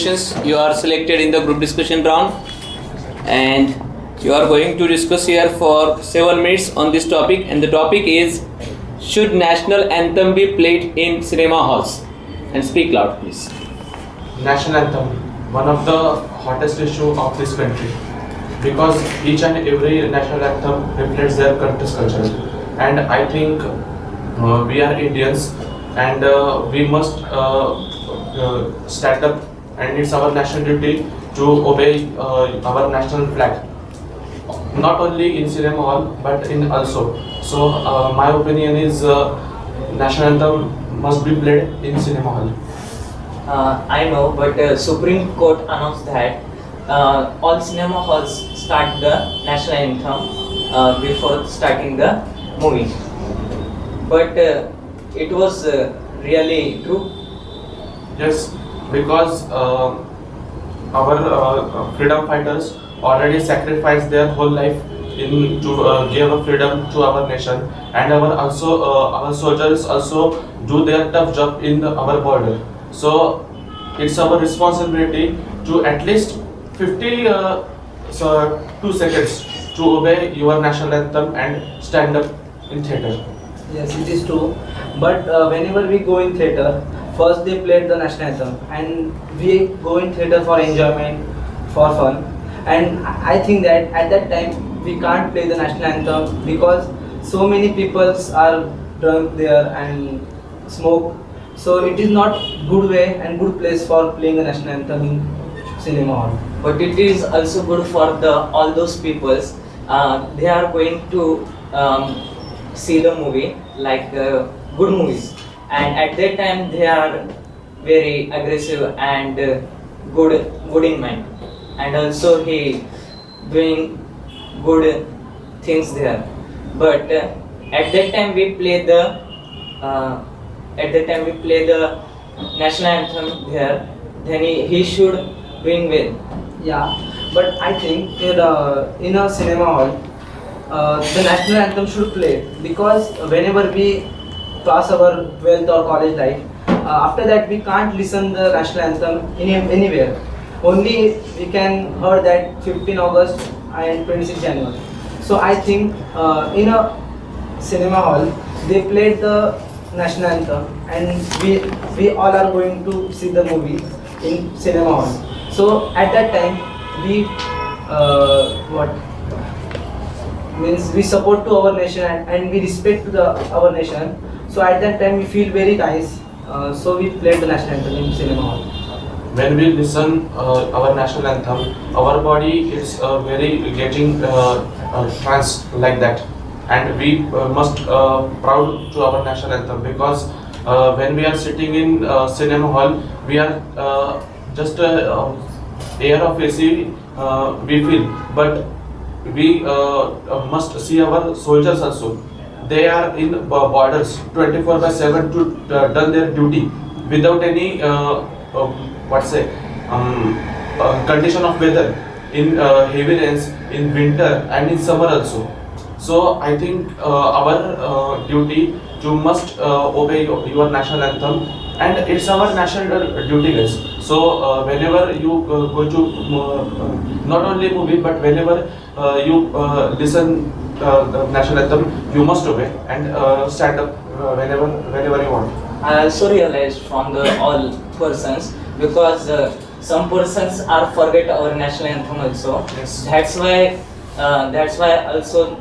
congratulations, you are selected in the group discussion round, and you are going to discuss here for 7 minutes on this topic, and the topic is, should national anthem be played in cinema halls? And speak loud, please. National anthem, one of the hottest issue of this country, because each and every national anthem reflects their country's culture, and I think we are Indians, and we must stand up, and it's our national duty to obey our national flag, not only in cinema hall but in also. So my opinion is national anthem must be played in cinema hall. I know, but Supreme Court announced that all cinema halls start the national anthem before starting the movie. But it was really true. Yes, because our freedom fighters already sacrificed their whole life in to give a freedom to our nation, and our soldiers also do their tough job in our border. So it's our responsibility to at least 2 seconds to obey your national anthem and stand up in theater. Yes, it is true. But whenever we go in theater, first they played the national anthem, and we go in theater for enjoyment, for fun. And I think that at that time we can't play the national anthem because so many people are drunk there and smoke. So it is not good way and good place for playing the national anthem in cinema hall. But it is also good for the all those peoples. They are going to see the movie like good movies, and at that time they are very aggressive and good in mind, and also he doing good things there. But at that time we play the national anthem there, then he should doing well. Yeah, but I think in a cinema hall, the national anthem should play because whenever we pass our 12th or college life, after that we can't listen the national anthem anywhere. Only we can hear that 15 August and 26 January. So I think in a cinema hall they played the national anthem, and we all are going to see the movie in cinema hall. So at that time we what means we support to our nation, and we respect to our nation. So at that time we feel very nice. So we played the national anthem in cinema hall. When we listen our national anthem, our body is very getting trance like that, and we must proud to our national anthem, because when we are sitting in cinema hall, we are just air of AC we feel, but we must see our soldiers also. They are in borders 24/7 to done their duty without any condition of weather, in heavy rains, in winter and in summer also. So I think our duty to must obey your national anthem, and it's our national duty, guys. So whenever you go to not only movie, but whenever you listen the national anthem, you must obey and stand up whenever you want. I also realized from the all persons, because some persons are forget our national anthem also. Yes. That's why also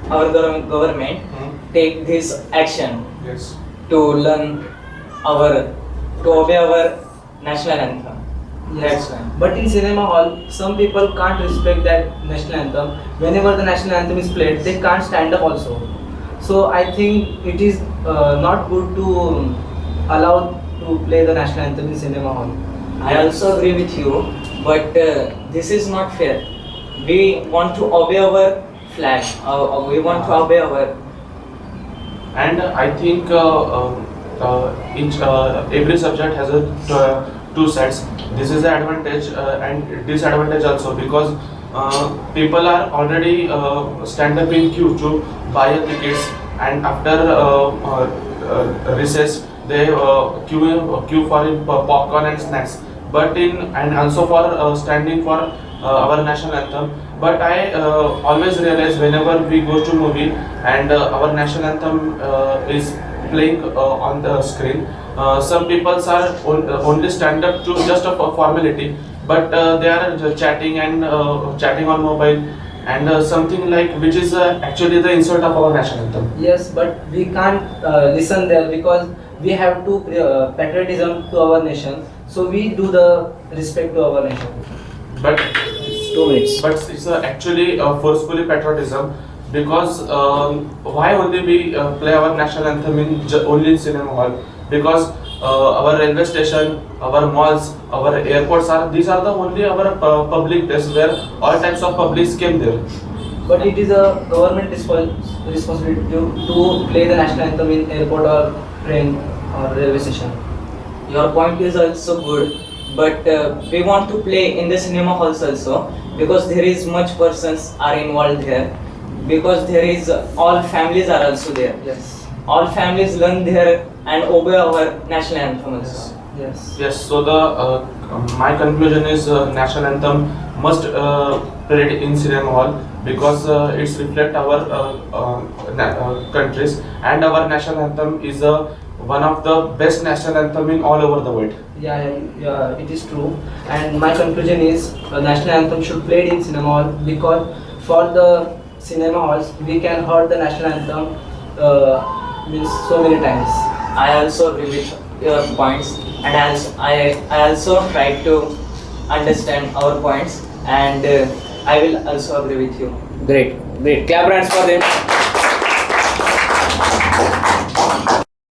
our government take this action Yes. to learn to obey our national anthem. That's why. But in cinema hall, some people can't respect that national anthem. Whenever the national anthem is played, they can't stand up also. So I think it is not good to allow to play the national anthem in cinema hall. I also agree with you, but this is not fair. We want to obey our flag. We want to obey our. And I think every subject has two sides. This is the advantage and disadvantage also, because people are already stand up in queue to buy tickets, and after recess they queue for popcorn and snacks, but and also for standing for our national anthem. But I always realize whenever we go to movie and our national anthem is playing on the screen, some people are only stand up to just a formality, but they are chatting and chatting on mobile and something like which is actually the insult of our national anthem. Yes, but we can't listen there because we have to patriotism to our nation. So we do the respect to our nation. But 2 minutes. but it's actually forcefully patriotism, because why only we play our national anthem in only in cinema hall? Because our railway station, our malls, our airports these are the only our public places where all types of publics came there. But it is a government responsibility to play the national anthem in airport or train or railway station. Your point is also good, but we want to play in the cinema halls also, because there is much persons are involved here, because there is all families are also there. Yes. All families learn there and obey our national anthem also. Yes. Yes, so the my conclusion is national anthem must played in cinema hall, because it's reflect our countries, and our national anthem is one of the best national anthem in all over the world. Yeah, it is true. And my conclusion is national anthem should played in cinema hall, because for the cinema halls we can hear the national anthem means so many times. I also agree with your points, and I also try to understand our points, and I will also agree with you. Great. Clap hands for them.